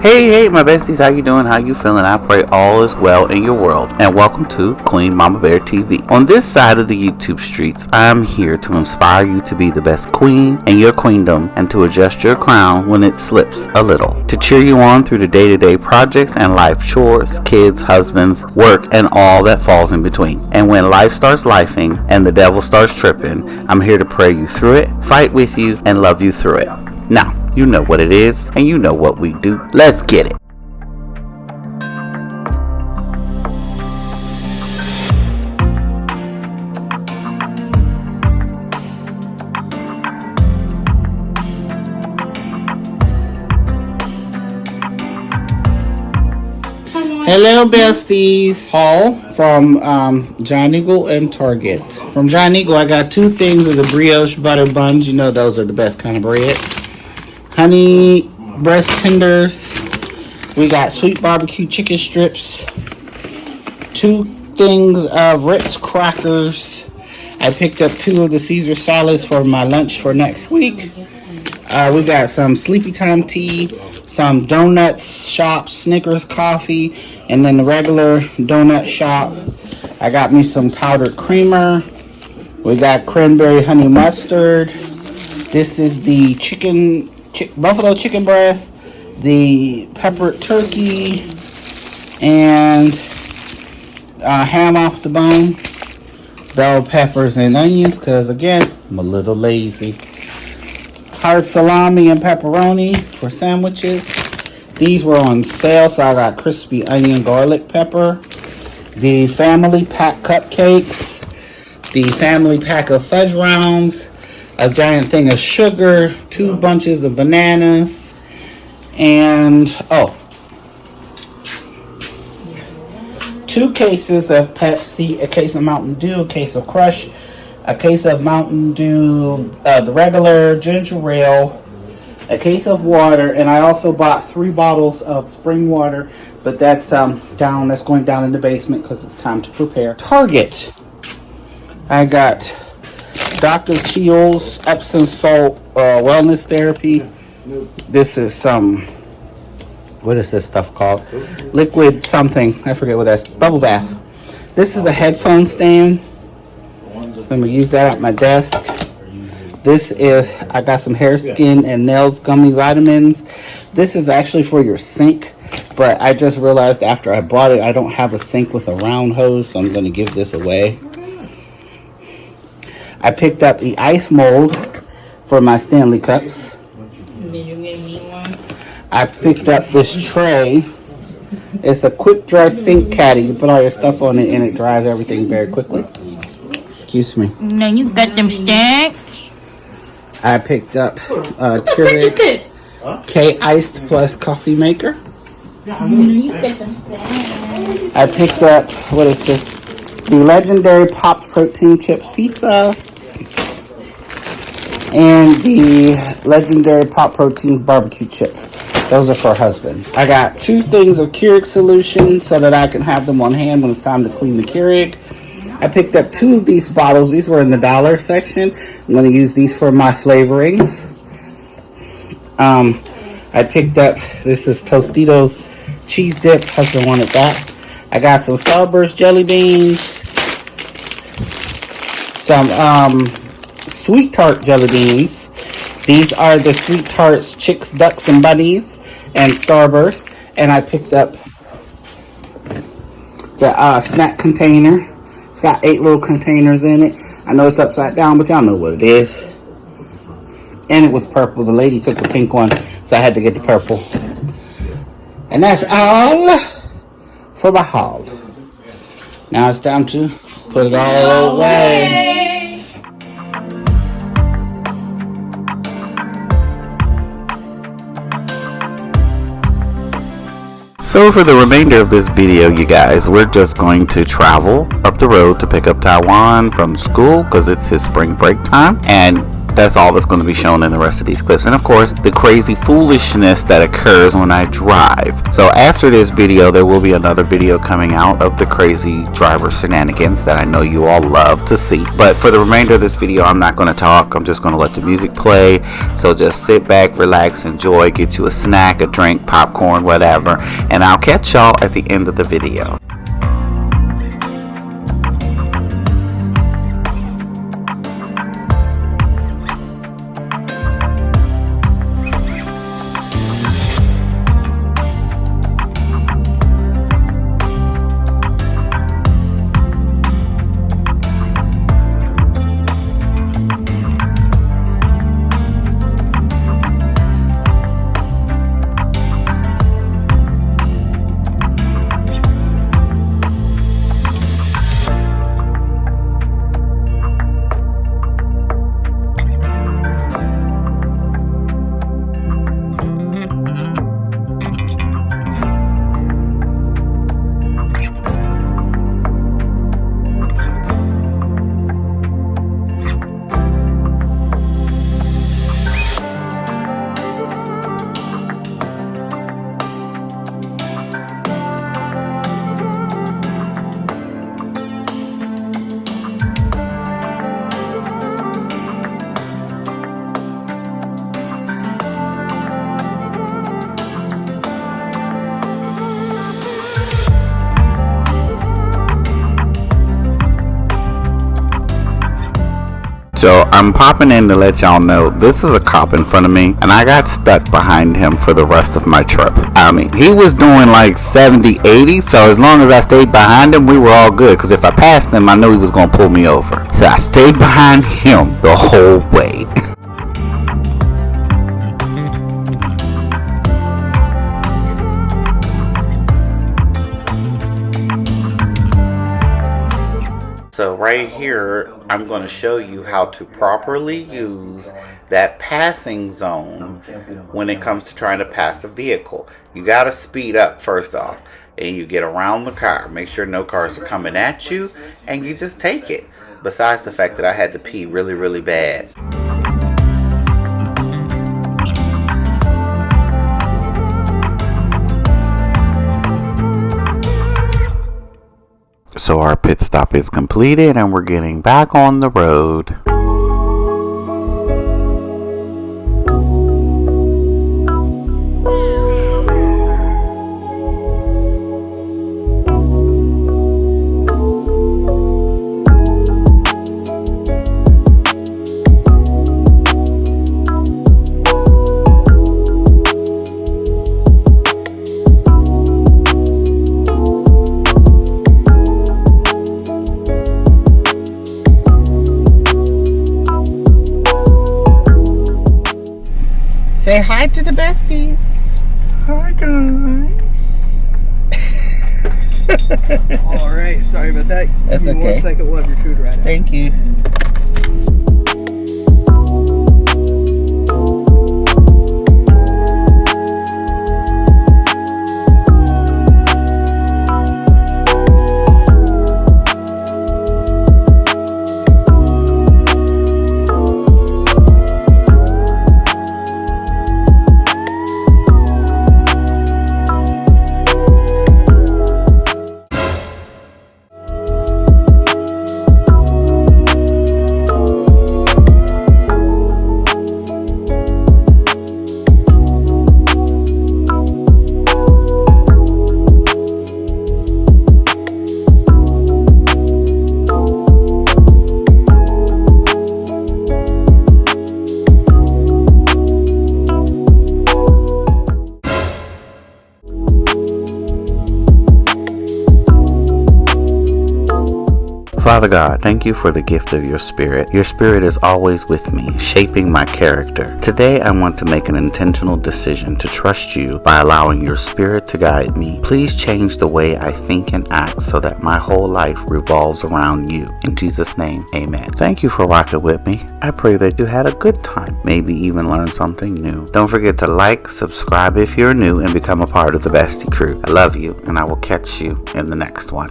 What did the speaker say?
Hey, my besties, how you doing? How you feeling? I pray all is well in your world. And welcome to Queen Mama Bear TV. On this side of the YouTube streets, I'm here to inspire you to be the best queen in your queendom and to adjust your crown when it slips a little. To cheer you on through the day-to-day projects and life chores, kids, husbands, work, and all that falls in between. And when life starts lifing and the devil starts tripping, I'm here to pray you through it, fight with you, and love you through it. Now, you know what it is, and you know what we do. Let's get it. Hello, besties. Haul from John Eagle and Target. From John Eagle, I got two things of the brioche butter buns. You know those are the best kind of bread. Honey breast tenders. We got sweet barbecue chicken strips. Two things of Ritz crackers. I picked up two of the Caesar salads for my lunch for next week. We got some Sleepy Time tea, some donuts shop, Snickers coffee, and then the regular donut shop. I got me some powdered creamer. We got cranberry honey mustard. This is the buffalo chicken breast, the peppered turkey, and ham off the bone, bell peppers and onions, because again, I'm a little lazy. Hard salami and pepperoni for sandwiches. These were on sale, so I got crispy onion garlic pepper. The family pack cupcakes. The family pack of fudge rounds. A giant thing of sugar. 2 bunches of bananas. And, 2 cases of Pepsi. A case of Mountain Dew. A case of Crush. A case of Mountain Dew, the regular ginger ale, a case of water, and I also bought 3 bottles of spring water, but that's going down in the basement because it's time to prepare. Target. I got Dr. Teal's Epsom salt wellness therapy. This is what is this stuff called? Liquid something. I forget what that's. Bubble bath. This is a headphone stand. So I'm going to use that at my desk. This is, I got some hair, skin, and nails gummy vitamins. This is actually for your sink, but I just realized after I bought it, I don't have a sink with a round hose, so I'm going to give this away. I picked up the ice mold for my Stanley cups. I picked up this tray. It's a quick dry sink caddy. You put all your stuff on it and it dries everything very quickly. Excuse me. No, you got them stacks. I picked up Keurig K-Iced Plus coffee maker. You got them stacks. I picked up, what is this? The legendary Popped Protein Chips Pizza. And the legendary Pop Protein Barbecue Chips. Those are for husband. I got 2 things of Keurig solution so that I can have them on hand when it's time to clean the Keurig. I picked up 2 of these bottles. These were in the dollar section. I'm going to use these for my flavorings. I picked up, this is Tostitos cheese dip. Husband wanted that. I got some Starburst jelly beans. Some Sweet Tart jelly beans. These are the Sweet Tarts Chicks, Ducks, and Bunnies and Starburst. And I picked up the snack container. It's got 8 little containers in it. I know it's upside down, but y'all know what it is. And it was purple. The lady took the pink one, so I had to get the purple. And that's all for my haul. Now it's time to put it all away. So for the remainder of this video, you guys, we're just going to travel up the road to pick up Taiwan from school because it's his spring break time. And That's all that's going to be shown in the rest of these clips. And of course, the crazy foolishness that occurs when I drive. So after this video, there will be another video coming out of the crazy driver shenanigans that I know you all love to see. But for the remainder of this video, I'm not going to talk. I'm just going to let the music play. So just sit back, relax, enjoy, get you a snack, a drink, popcorn, whatever. And I'll catch y'all at the end of the video. So I'm popping in to let y'all know this is a cop in front of me, and I got stuck behind him for the rest of my trip. I mean, he was doing like 70, 80, so as long as I stayed behind him, we were all good, because if I passed him, I knew he was going to pull me over. So I stayed behind him the whole way. So right here, I'm going to show you how to properly use that passing zone when it comes to trying to pass a vehicle. You got to speed up first off, and you get around the car. Make sure no cars are coming at you, and you just take it. Besides the fact that I had to pee really, really bad. So our pit stop is completed and we're getting back on the road. Say hi to the besties. Hi guys. Alright, sorry about that. That's Give me okay. 1 second, we'll have your food right now. Thank you. Father God, thank you for the gift of your spirit. Your spirit is always with me, shaping my character. Today, I want to make an intentional decision to trust you by allowing your spirit to guide me. Please change the way I think and act so that my whole life revolves around you. In Jesus' name, amen. Thank you for rocking with me. I pray that you had a good time, maybe even learn something new. Don't forget to like, subscribe if you're new, and become a part of the Bestie crew. I love you, and I will catch you in the next one.